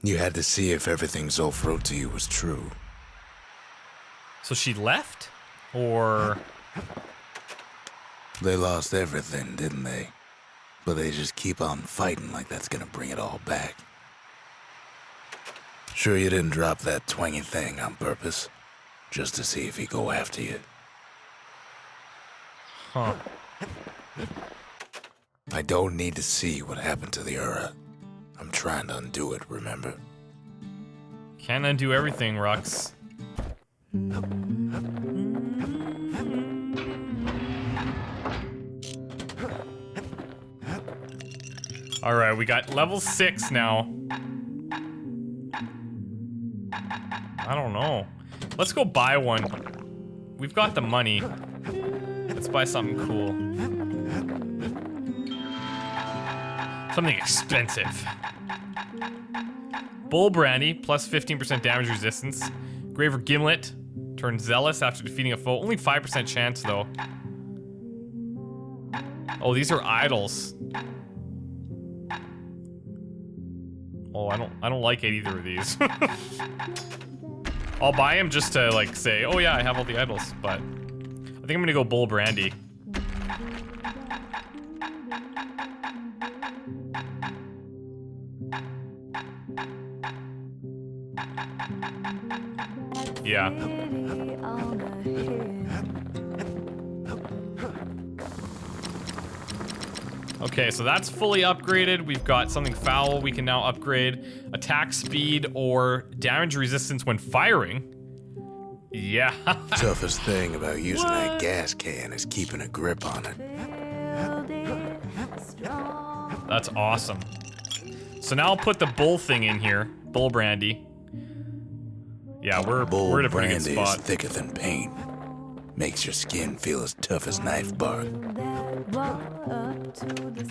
You had to see if everything Zulf wrote to you was true. So she left? Or... They lost everything, didn't they? But they just keep on fighting like that's gonna bring it all back. Sure you didn't drop that twangy thing on purpose? Just to see if he'd go after you? Huh. I don't need to see what happened to the Ura. I'm trying to undo it, remember? Can't undo everything, Rux. Alright, we got level 6 now. I don't know. Let's go buy one. We've got the money. Let's buy something cool. Something expensive. Bull Brandy, plus 15% damage resistance. Graver Gimlet, turns zealous after defeating a foe. Only 5% chance though. Oh, these are idols. Oh, I don't like either of these. I'll buy him just to like say, oh yeah, I have all the idols, but I think I'm gonna go Bull Brandy. Yeah. Okay, so that's fully upgraded. We've got something foul we can now upgrade. Attack speed or damage resistance when firing. Yeah. Toughest thing about using that gas can is keeping a grip on it. That's awesome. So now I'll put the bull thing in here. Bull Brandy. Yeah, we're in a pretty good Brandy spot. is thicker than paint. Makes your skin feel as tough as knife bark.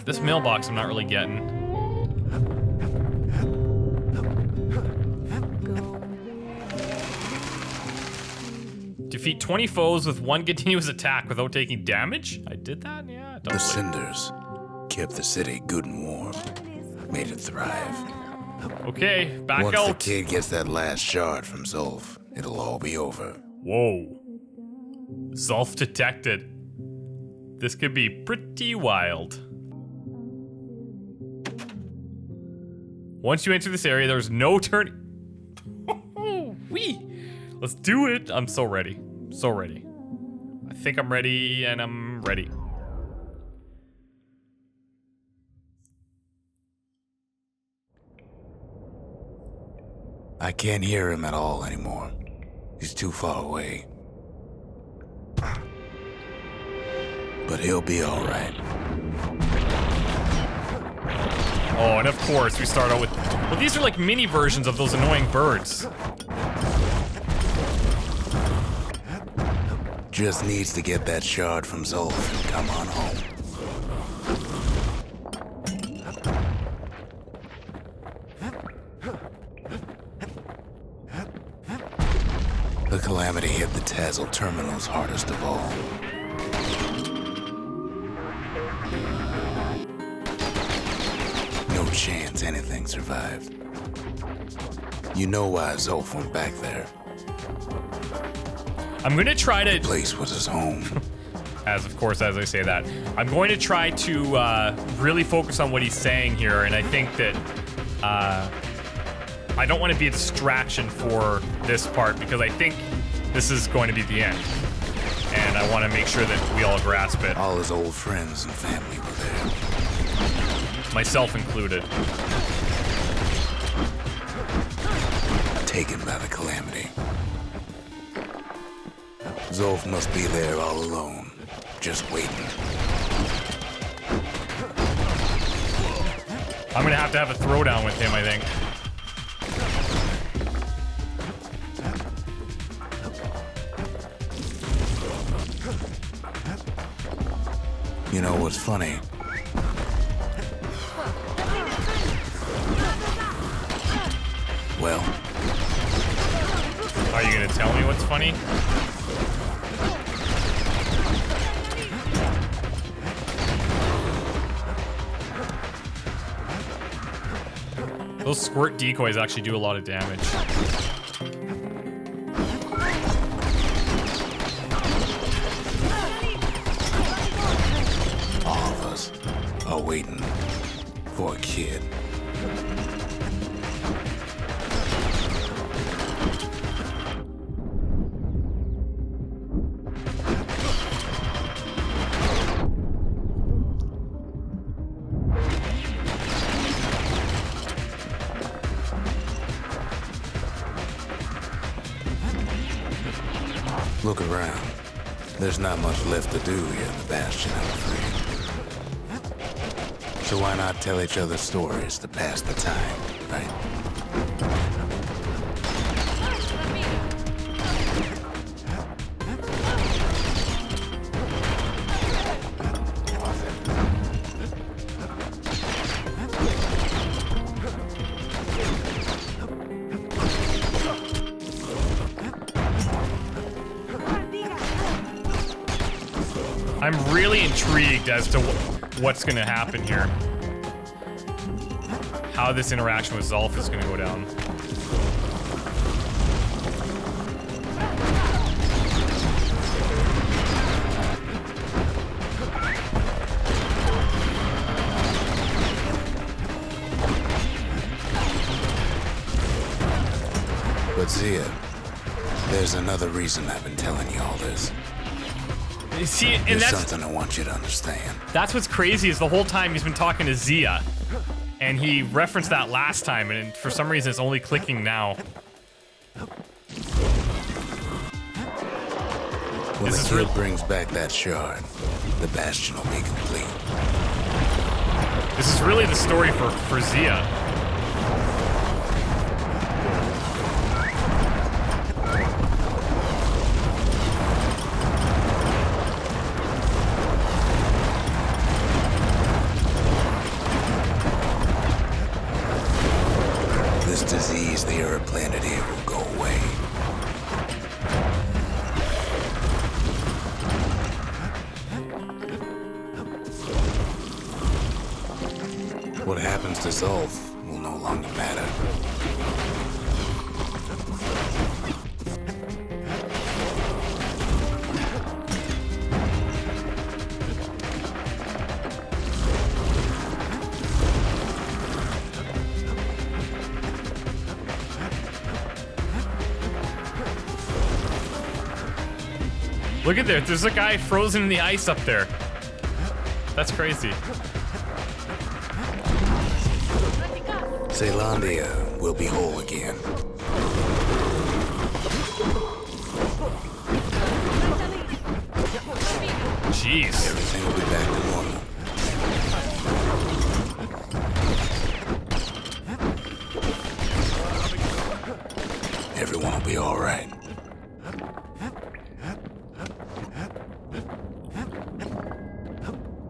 This mailbox I'm not really getting. Defeat 20 foes with 1 continuous attack without taking damage? I did that? Yeah, The totally. cinders kept the city good and warm. Made it thrive. Okay, back Once out. the kid gets that last shard from Zulf, it'll all be over. Whoa. Zulf detected. This could be pretty wild. Once you enter this area, there's no turn. Wee. Let's do it. I'm so ready. So ready. I think I'm ready, and I'm ready. I can't hear him at all anymore. He's too far away. But he'll be all right. Oh, and of course, we start out with... Well, these are like mini versions of those annoying birds. Just needs to get that shard from Zulf and come on home. The Calamity hit the Tazzle terminals hardest of all. No chance anything survived. You know why Zulf went back there. I'm gonna try to... The place was his home. As I say that, I'm going to try to really focus on what he's saying here, and I think that I don't want to be a distraction for this part because I think this is going to be the end, and I want to make sure that we all grasp it, All his old friends and family were there. myself included. Taken by the Calamity. Zulf must be there all alone, just waiting. I'm gonna have to have a throwdown with him, I think. You know what's funny? Well, Are you gonna tell me what's funny? Those squirt decoys actually do a lot of damage. All of us are waiting for a kid. Look around. There's not much left to do here in the Bastion, I'm afraid. So why not tell each other stories to pass the time, right? I'm really intrigued as to what's gonna happen here. How this interaction with Zulf is gonna go down. But Zia, there's another reason I've been telling you all this. See, and There's that's something I want you to understand. That's what's crazy is the whole time he's been talking to Zia. And he referenced that last time, and for some reason it's only clicking now. When the kid brings back that shard, the Bastion will be complete. This is really the story for Zia. This disease the Earth planet here will go away. What happens to Zulf will no longer matter. Look at there, there's a guy frozen in the ice up there. That's crazy. Zealandia will be whole again. Jeez. Everything will be back to normal. Everyone will be all right.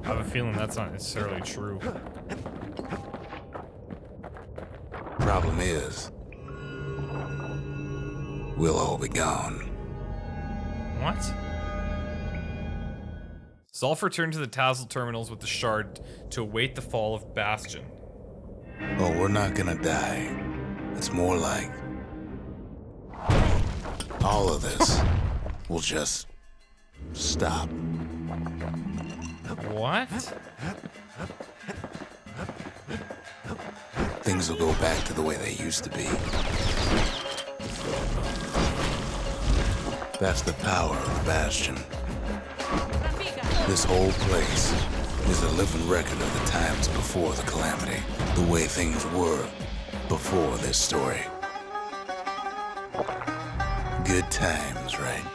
I have a feeling that's not necessarily true. Problem is, we'll all be gone. What? Zulf returned to the Tassel terminals with the shard to await the fall of Bastion. Oh, we're not gonna die. It's more like all of this will just stop. What? Things will go back to the way they used to be. That's the power of the Bastion. This whole place is a living record of the times before the Calamity, the way things were before this story. Good times, right?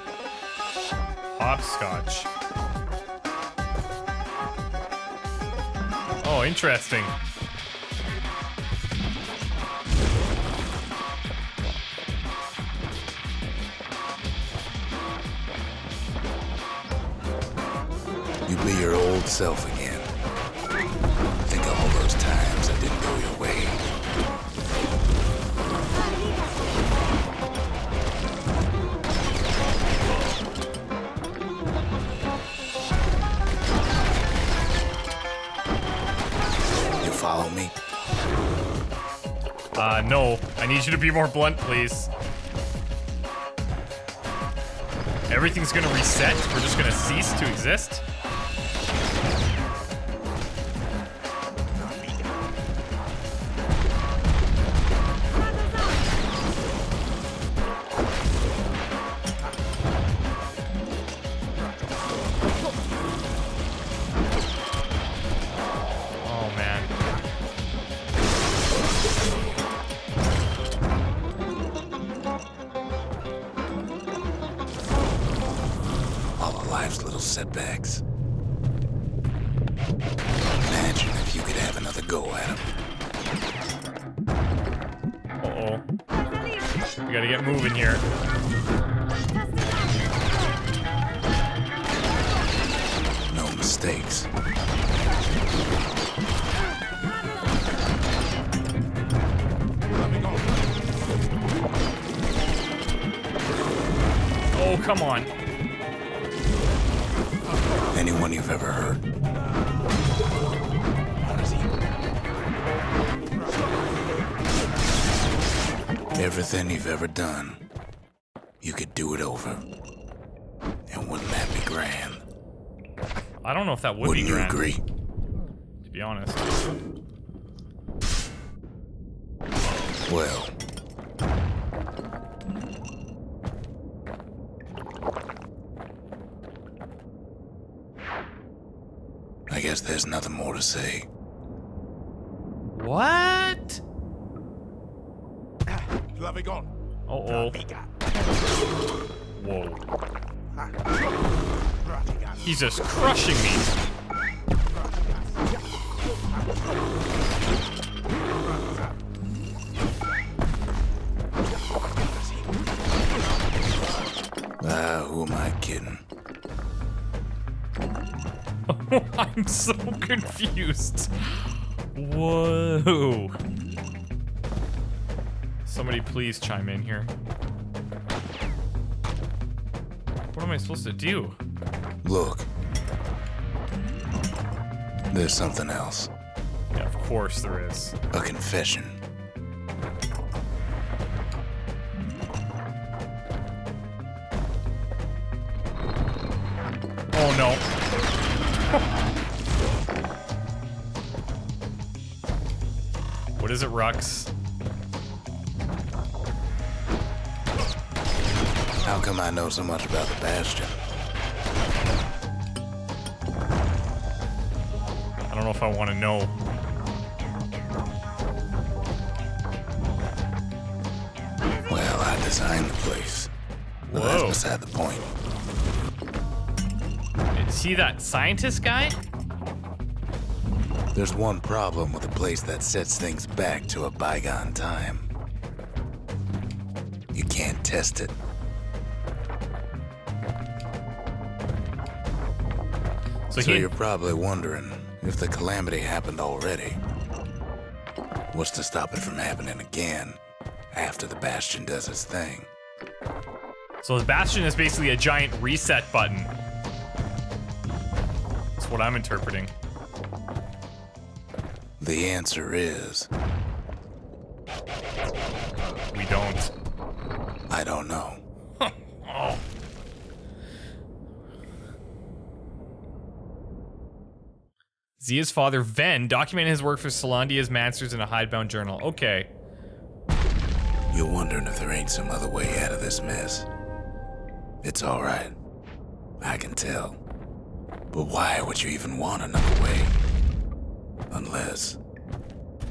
Hopscotch. Oh, interesting. You be your old self again. Think of all those times that didn't go your way. You follow me? no. I need you to be more blunt, please. Everything's gonna reset. We're just gonna cease to exist. Setbacks. Imagine if you could have another go at him. Uh-oh. We gotta get moving here. No mistakes. Oh, come on. Anyone you've ever heard. Everything you've ever done, you could do it over. And wouldn't that be grand? I don't know if that would be grand. Wouldn't you agree? To be honest. Well. I guess there's nothing more to say. What? Uh-oh. Whoa. He's just crushing me. Who am I kidding? I'm so confused. Whoa. Somebody please chime in here. What am I supposed to do? Look. There's something else. Yeah, of course there is. A confession. Oh no. What is it, Rux? How come I know so much about the Bastion? I don't know if I want to know. Well, I designed the place. But that's Whoa. beside the point. Is he that scientist guy? There's one problem with a place that sets things back to a bygone time. You can't test it. So you're probably wondering if the Calamity happened already. What's to stop it from happening again after the Bastion does its thing? So the Bastion is basically a giant reset button. That's what I'm interpreting. The answer is... We don't. I don't know. Oh. Zia's father, Ven, documented his work for Solandia's Masters in a hidebound journal. Okay. You're wondering if there ain't some other way out of this mess. It's alright. I can tell. But why would you even want another way?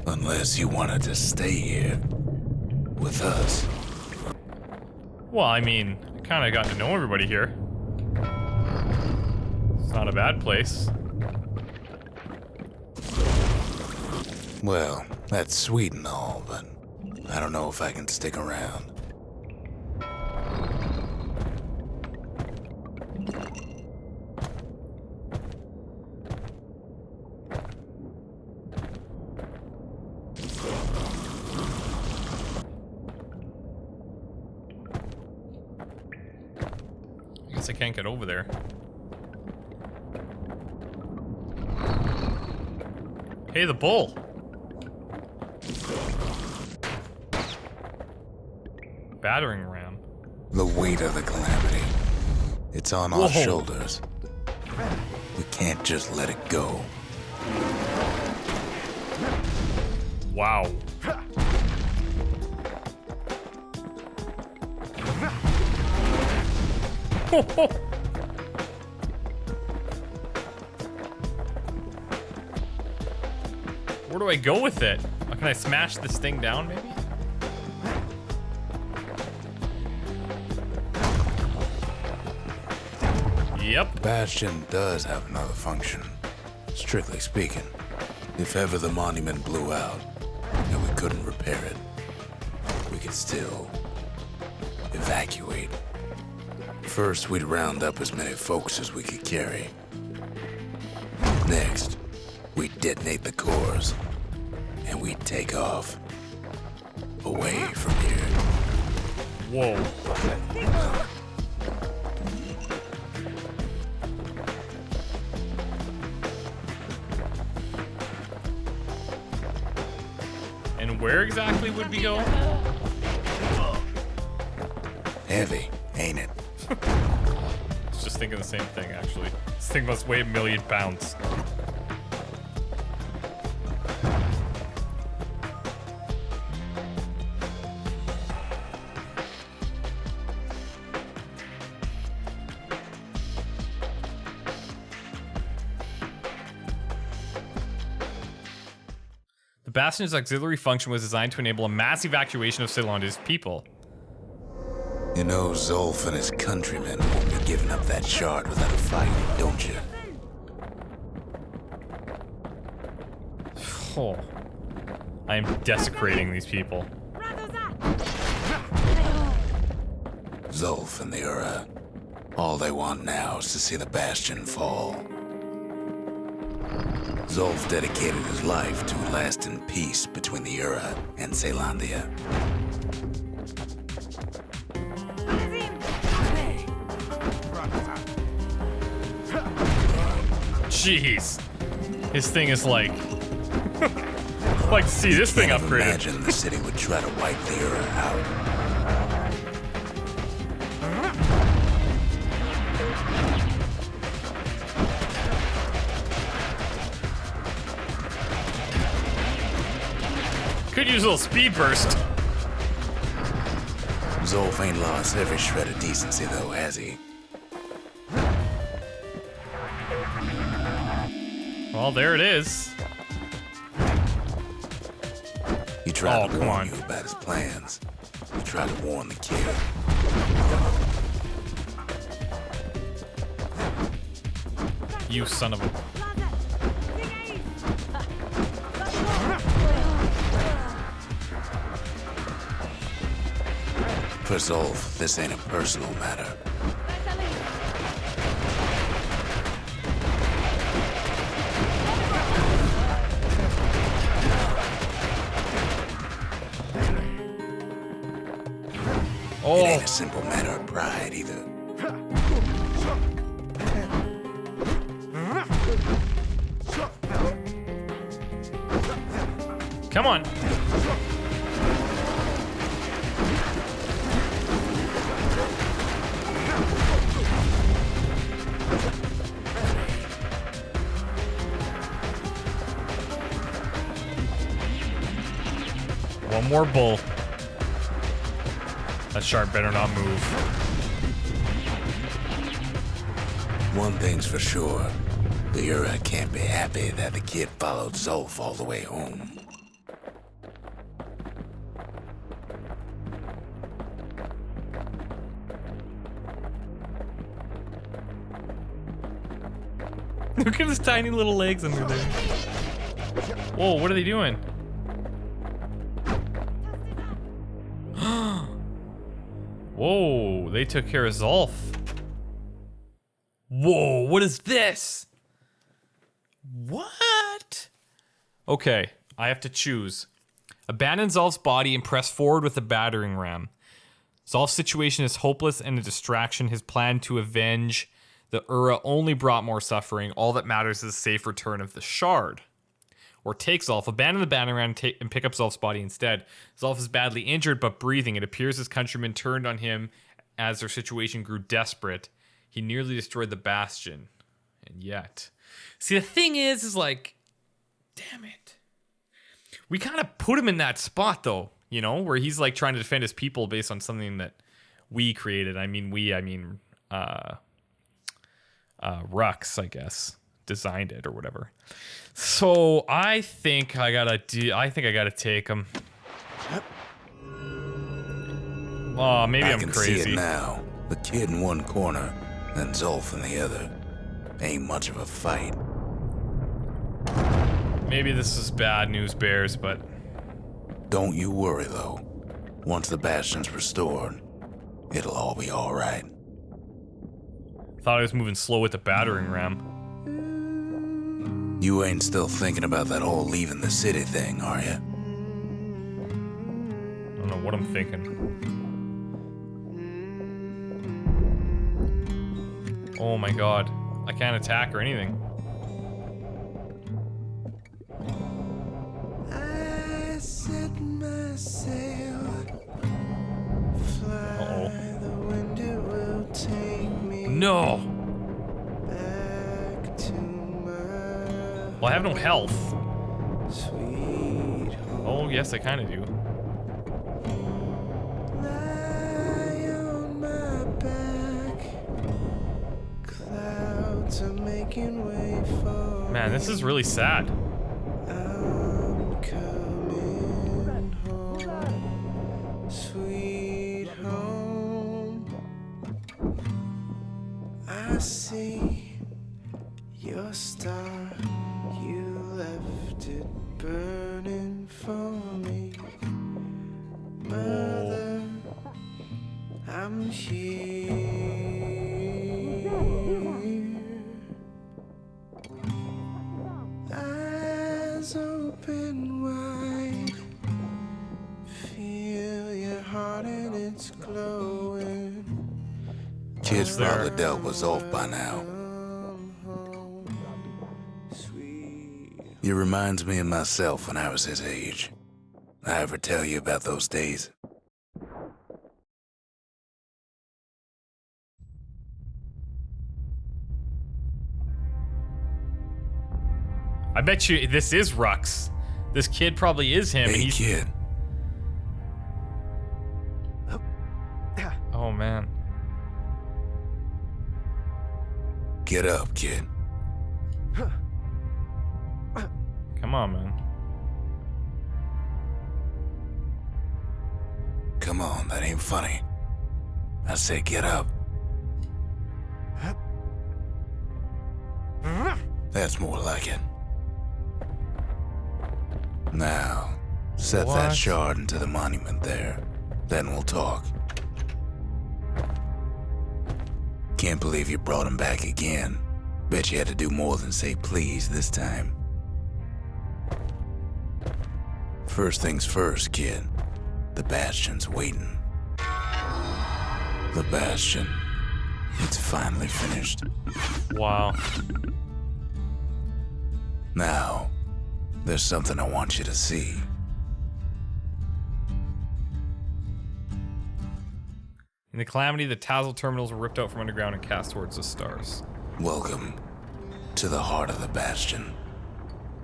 Unless you wanted to stay here with us. Well, I mean, I kind of got to know everybody here. It's not a bad place. Well, that's sweet and all, but I don't know if I can stick around. I guess I can't get over there. Hey, the bull. Battering ram. The weight of the Calamity. It's on our shoulders. We can't just let it go. Wow. Where do I go with it? Can I smash this thing down, maybe? Yep. Bastion does have another function. Strictly speaking, if ever the monument blew out and we couldn't repair it, we could still evacuate. First, we'd round up as many folks as we could carry. Next, we'd detonate the cores, and we'd take off away from here. Whoa. And where exactly would we go? Heavy, ain't it? I was just thinking the same thing, actually. This thing must weigh 1 million pounds. The Bastion's auxiliary function was designed to enable a mass evacuation of Ceylon's people. You know Zulf and his countrymen won't be giving up that shard without a fight, don't you? Oh. I am desecrating these people. Zulf and the Ura, all they want now is to see the Bastion fall. Zulf dedicated his life to lasting peace between the Ura and Caelondia. Jeez. His thing is like... I'd like to see this thing upgraded. Imagine the city would try to wipe the Ura out. Could use a little speed burst. Zulf ain't lost every shred of decency though, has he? Well, there it is. He tried to come warn on. you about his plans. He tried to warn the kid. You son of a... For Zulf, this ain't a personal matter. Oh. It ain't a simple matter of pride either. Come on. One more bull. That shark better not move. One thing's for sure. The Ura can't be happy that the kid followed Zulf all the way home. Look at his tiny little legs under there. Whoa, what are they doing? Whoa, they took care of Zulf. Whoa, what is this? What? Okay, I have to choose. Abandon Zulf's body and press forward with the battering ram. Zulf's situation is hopeless and a distraction. His plan to avenge the Ura only brought more suffering. All that matters is the safe return of the shard. or take Zulf, abandon the battering ram and pick up Zulf's body instead. Zulf is badly injured but breathing. It appears his countrymen turned on him as their situation grew desperate. He nearly destroyed the Bastion. And yet... See, the thing is like... Damn it. We kind of put him in that spot, though, you know, where he's like trying to defend his people based on something that we created. I mean, Rux, I guess, designed it or whatever. So I think I gotta take him. Oh, maybe I'm crazy. I can see it now. The kid in one corner, and Zulf in the other. Ain't much of a fight. Maybe this is bad news, Bears, but... Don't you worry, though. Once the Bastion's restored, it'll all be alright. Thought I was moving slow with the battering ram. You ain't still thinking about that whole leaving the city thing, are you? I don't know what I'm thinking. Oh my god. I can't attack or anything. Uh-oh. No! Well, I have no health. Oh, yes, I kind of do. Man, this is really sad. I'm coming home, sweet home. I see your star, you left it burning for me. Mother, I'm here. Eyes open wide, feel your heart and it's glowing. Kid's probably dealt with Zulf by now. It reminds me of myself when I was his age. I ever tell you about those days? I bet you this is Rux. This kid probably is him. Hey, and he's... kid. Oh, man. Get up, kid. Come on, man. Come on, that ain't funny. I say get up. That's more like it. Now, set that shard into the monument there. Then we'll talk. Can't believe you brought him back again. Bet you had to do more than say please this time. First things first, kid. The Bastion's waiting. The Bastion. It's finally finished. Wow. Now, there's something I want you to see. In the Calamity, the Tassel terminals were ripped out from underground and cast towards the stars. Welcome to the heart of the Bastion.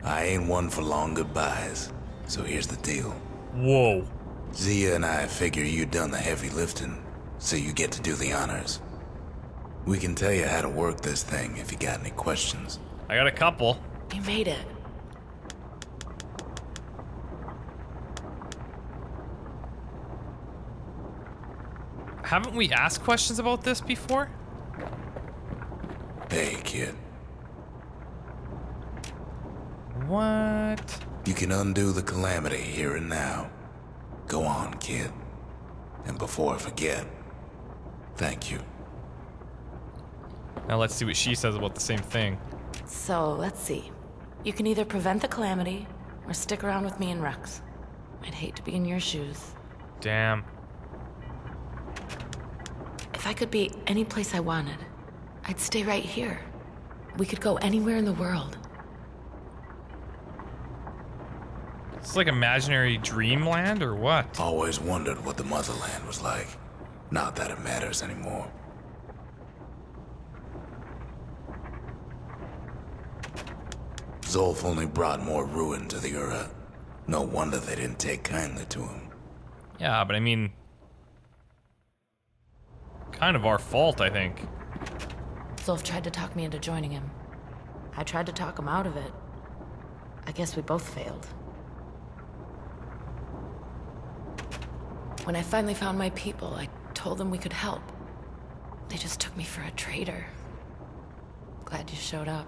I ain't one for long goodbyes, so here's the deal. Whoa. Zia and I figure you done the heavy lifting, so you get to do the honors. We can tell you how to work this thing if you got any questions. I got a couple. You made it. Haven't we asked questions about this before? Hey, kid. What? You can undo the Calamity here and now. Go on, kid. And before I forget, thank you. Now let's see what she says about the same thing. So, let's see. You can either prevent the Calamity, or stick around with me and Rux. I'd hate to be in your shoes. Damn. If I could be any place I wanted, I'd stay right here. We could go anywhere in the world. It's like imaginary dreamland or what? Always wondered what the motherland was like. Not that it matters anymore. Zulf only brought more ruin to the Ura. No wonder they didn't take kindly to him. Yeah, but I mean, kind of our fault, I think. Zulf tried to talk me into joining him. I tried to talk him out of it. I guess we both failed. When I finally found my people, I told them we could help. They just took me for a traitor. Glad you showed up.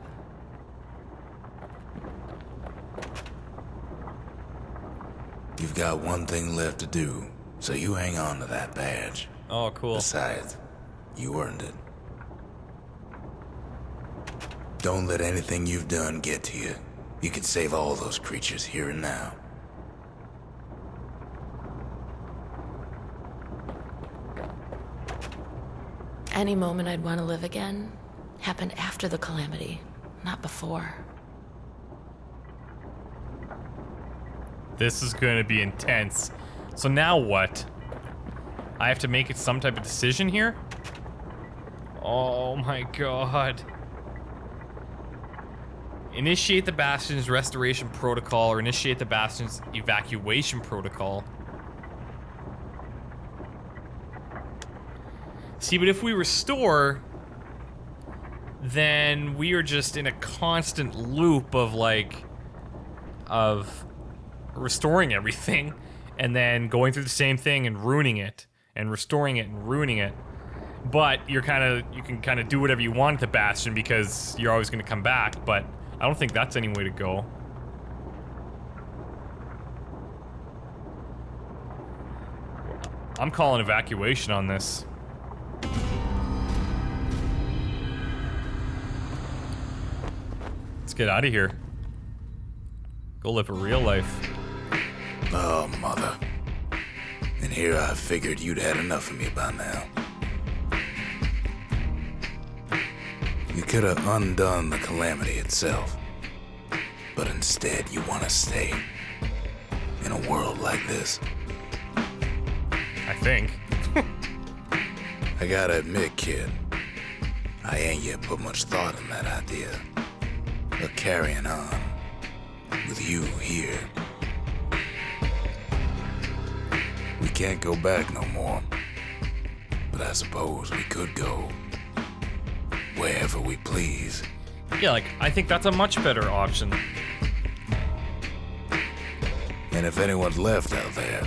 You've got one thing left to do, so you hang on to that badge. Oh, cool. Besides, you earned it. Don't let anything you've done get to you. You can save all those creatures here and now. Any moment I'd want to live again happened after the Calamity, not before. This is going to be intense. So now what? I have to make it some type of decision here? Oh my god. Initiate the Bastion's restoration protocol or initiate the Bastion's evacuation protocol. See, but if we restore, then we are just in a constant loop of restoring everything and then going through the same thing and ruining it and restoring it and ruining it. But you can kind of do whatever you want at the Bastion because you're always going to come back, but I don't think that's any way to go. I'm calling evacuation on this. Let's get out of here. Go live a real life. Oh, mother. And here I figured you'd had enough of me by now. You could have undone the Calamity itself. But instead, you want to stay in a world like this. I think. I gotta admit, kid, I ain't yet put much thought in that idea. But carrying on with you here. We can't go back no more. But I suppose we could go wherever we please. Yeah, I think that's a much better option. And if anyone's left out there,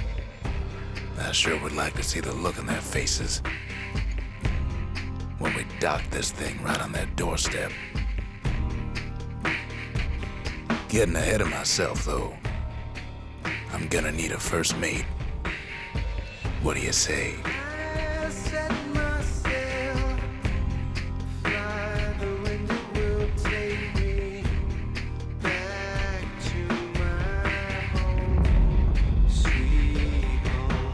I sure would like to see the look on their faces when we dock this thing right on their doorstep. Getting ahead of myself, though. I'm gonna need a first mate. What do you say? I set myself fly, the wind it will take me back to my home, sweet home.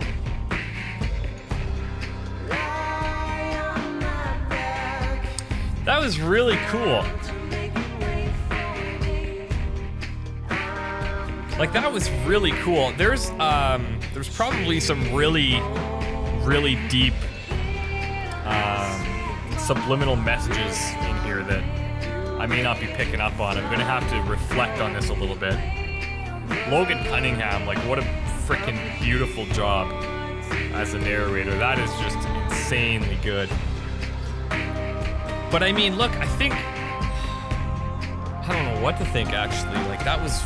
Lie on my back That was really cool. to make a way for me. That was really cool. There's probably some really deep subliminal messages in here that I may not be picking up on. I'm gonna have to reflect on this a little bit. Logan Cunningham, what a freaking beautiful job as a narrator. That is just insanely good. But I mean, look, I think I don't know what to think actually. That was.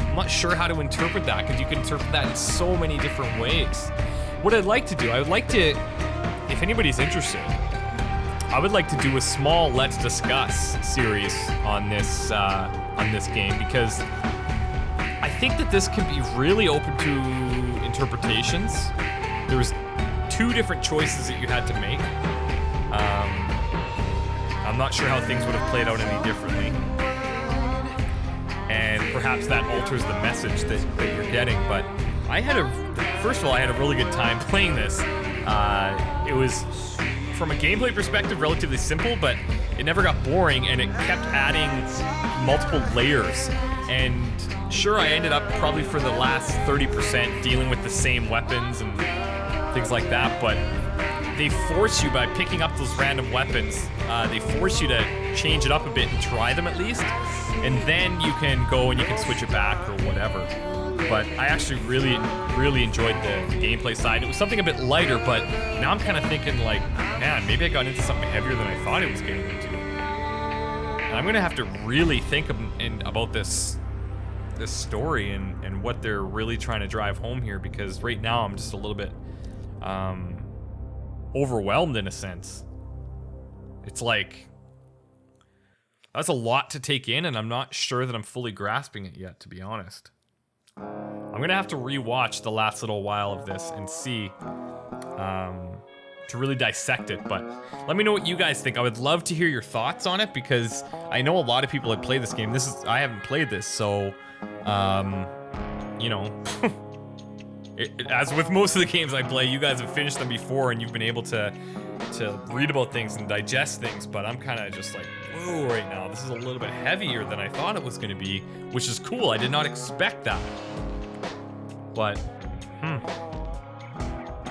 I'm not sure how to interpret that because you can interpret that in so many different ways. What I'd like to do, I would like to, if anybody's interested, I would like to do a small Let's Discuss series on this game because I think that this can be really open to interpretations. There was two different choices that you had to make. I'm not sure how things would have played out any differently. And perhaps that alters the message that you're getting. But first of all, I had a really good time playing this. It was, from a gameplay perspective, relatively simple, but it never got boring, and it kept adding multiple layers. And sure, I ended up probably for the last 30% dealing with the same weapons and things like that, but they force you, by picking up those random weapons, they force you to change it up a bit and try them at least, and then you can go and you can switch it back or whatever. But I actually really enjoyed the gameplay side. It was something a bit lighter, but now I'm kind of thinking like, man, maybe I got into something heavier than I thought it was getting into. And I'm gonna have to really think about this story and what they're really trying to drive home here, because right now I'm just a little bit overwhelmed in a sense. It's like, that's a lot to take in, and I'm not sure that I'm fully grasping it yet, to be honest. I'm gonna have to rewatch the last little while of this and see, to really dissect it, but let me know what you guys think. I would love to hear your thoughts on it, because I know a lot of people had played this game. I haven't played this, so, you know, as with most of the games I play, you guys have finished them before and you've been able to read about things and digest things, but I'm kind of just like, whoa, right now. This is a little bit heavier than I thought it was going to be, which is cool. I did not expect that. But,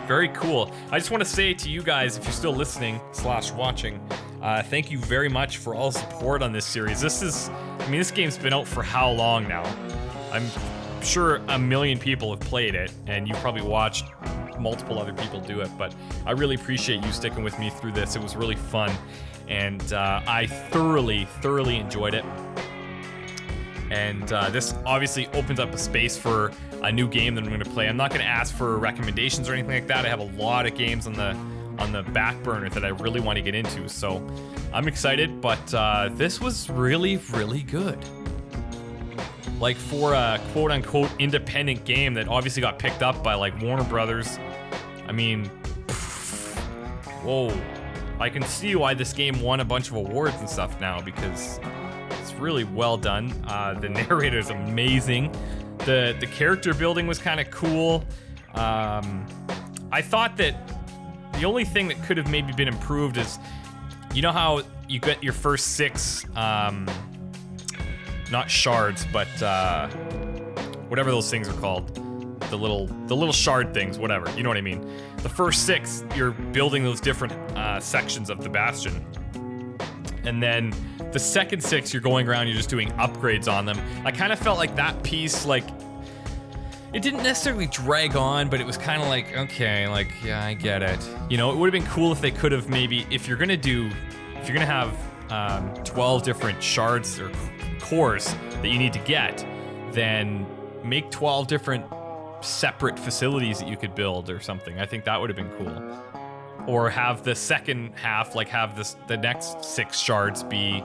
very cool. I just want to say to you guys, if you're still listening / watching, thank you very much for all support on this series. This game's been out for how long now? I'm sure a million people have played it, and you've probably watched multiple other people do it, but I really appreciate you sticking with me through this. It was really fun, and I thoroughly enjoyed it. And this obviously opens up a space for a new game that I'm going to play. I'm not going to ask for recommendations or anything like that. I have a lot of games on the back burner that I really want to get into, so I'm excited, but this was really good. Like, for a quote-unquote independent game that obviously got picked up by like Warner Brothers, I mean, whoa. I can see why this game won a bunch of awards and stuff now, because it's really well done. The narrator is amazing. The character building was kind of cool. I thought that the only thing that could have maybe been improved is, you know how you get your first 6, not shards, but whatever those things are called, the little shard things, whatever, you know what I mean. The first 6, you're building those different sections of the Bastion, and then the second 6, you're going around, you're just doing upgrades on them. I kind of felt like that piece, like, it didn't necessarily drag on, but it was kind of like, okay, like, yeah, I get it. You know, it would have been cool if they could have maybe, if you're gonna have 12 different shards or cores that you need to get, then make 12 different separate facilities that you could build or something. I think that would have been cool. Or have the second half, like, have the next 6 shards be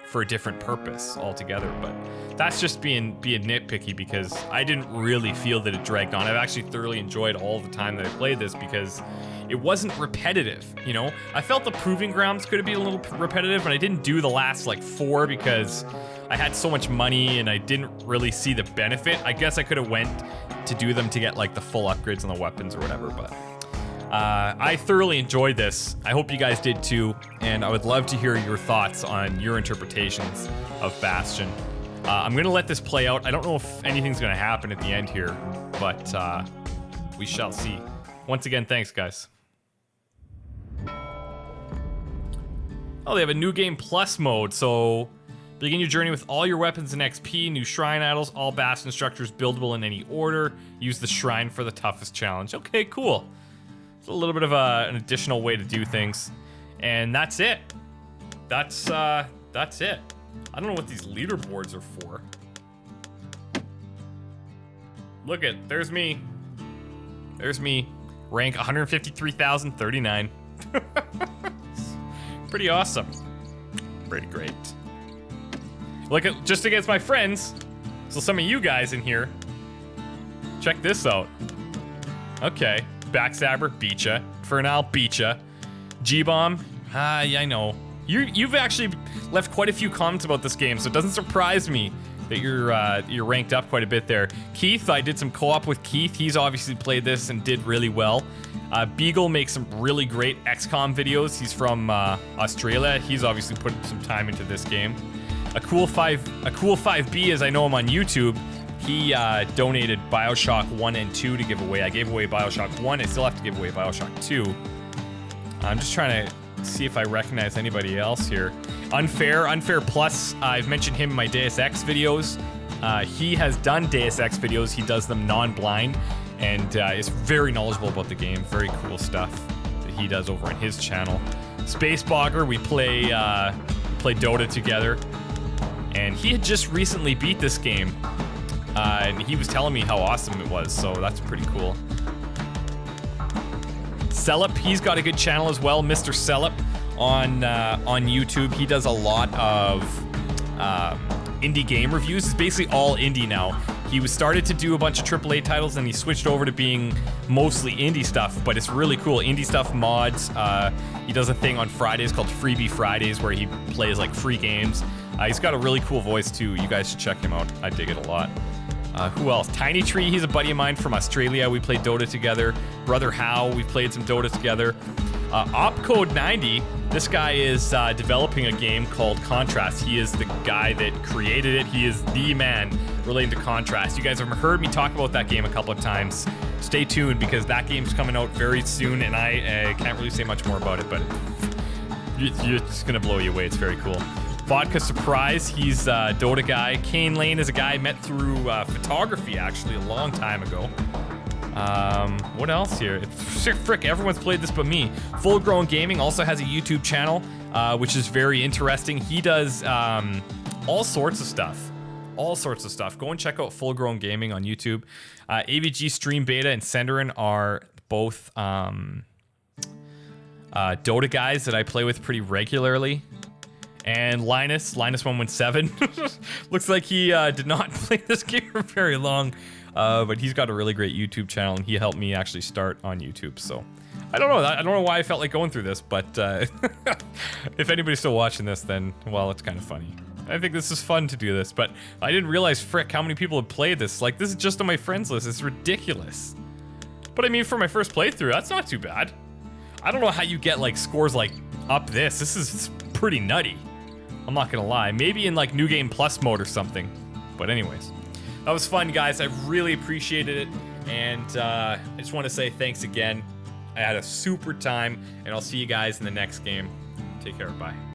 for a different purpose altogether. But that's just being nitpicky, because I didn't really feel that it dragged on. I've actually thoroughly enjoyed all the time that I played this, because it wasn't repetitive, you know? I felt the Proving Grounds could have been a little repetitive, and I didn't do the last, like, 4 because I had so much money and I didn't really see the benefit. I guess I could have went to do them to get, like, the full upgrades on the weapons or whatever, but I thoroughly enjoyed this. I hope you guys did too, and I would love to hear your thoughts on your interpretations of Bastion. I'm gonna let this play out. I don't know if anything's gonna happen at the end here, but we shall see. Once again, thanks, guys. Oh, they have a new game plus mode, so begin your journey with all your weapons and XP, new shrine idols, all Bastion structures buildable in any order. Use the shrine for the toughest challenge. Okay, cool. It's a little bit of an additional way to do things, and that's it. That's it. I don't know what these leaderboards are for. Look at, there's me. There's me. Rank 153,039. Pretty awesome. Pretty great. Look at, just against my friends. So some of you guys in here, check this out. Okay. Backstabber, beat ya. Fernal, beat ya. G-Bomb, yeah, I know. You've actually left quite a few comments about this game, so it doesn't surprise me that you're ranked up quite a bit there. Keith, I did some co-op with Keith. He's obviously played this and did really well. Beagle makes some really great XCOM videos. He's from Australia. He's obviously put some time into this game. A cool 5B, as I know him on YouTube, he donated Bioshock 1 and 2 to give away. I gave away Bioshock 1. I still have to give away Bioshock 2. I'm just trying to see if I recognize anybody else here. Unfair Plus, I've mentioned him in my Deus Ex videos. He has done Deus Ex videos. He does them non-blind and is very knowledgeable about the game. Very cool stuff that he does over on his channel. Spacebogger, we play Dota together, and he had just recently beat this game, and he was telling me how awesome it was, so that's pretty cool. Cellup, he's got a good channel as well, Mr. Cellup on YouTube. He does a lot of indie game reviews. It's basically all indie now. He was started to do a bunch of AAA titles, and he switched over to being mostly indie stuff, but it's really cool. Indie stuff, mods. He does a thing on Fridays called Freebie Fridays where he plays like free games. He's got a really cool voice too. You guys should check him out. I dig it a lot. Who else? Tiny Tree, he's a buddy of mine from Australia. We played Dota together. Brother How, we played some Dota together. Opcode 90, this guy is developing a game called Contrast. He is the guy that created it. He is the man relating to Contrast. You guys have heard me talk about that game a couple of times. Stay tuned because that game's coming out very soon, and I can't really say much more about it, but it's gonna blow you away. It's very cool. Vodka Surprise, he's a Dota guy. Kane Lane is a guy I met through photography, actually, a long time ago. What else here? Frick, everyone's played this but me. Full Grown Gaming also has a YouTube channel, which is very interesting. He does all sorts of stuff. All sorts of stuff. Go and check out Full Grown Gaming on YouTube. AVG Stream Beta and Senderin are both Dota guys that I play with pretty regularly. And Linus117, looks like he did not play this game for very long, but he's got a really great YouTube channel, and he helped me actually start on YouTube. So I don't know why I felt like going through this, but if anybody's still watching this, then well, it's kind of funny. I think this is fun to do this, but I didn't realize, frick, how many people have played this. Like, this is just on my friends list. It's ridiculous. But I mean, for my first playthrough, that's not too bad. I don't know how you get like scores like up this. This is pretty nutty. I'm not gonna lie. Maybe in like New Game Plus mode or something. But anyways, that was fun, guys. I really appreciated it. And I just want to say thanks again. I had a super time, and I'll see you guys in the next game. Take care. Bye.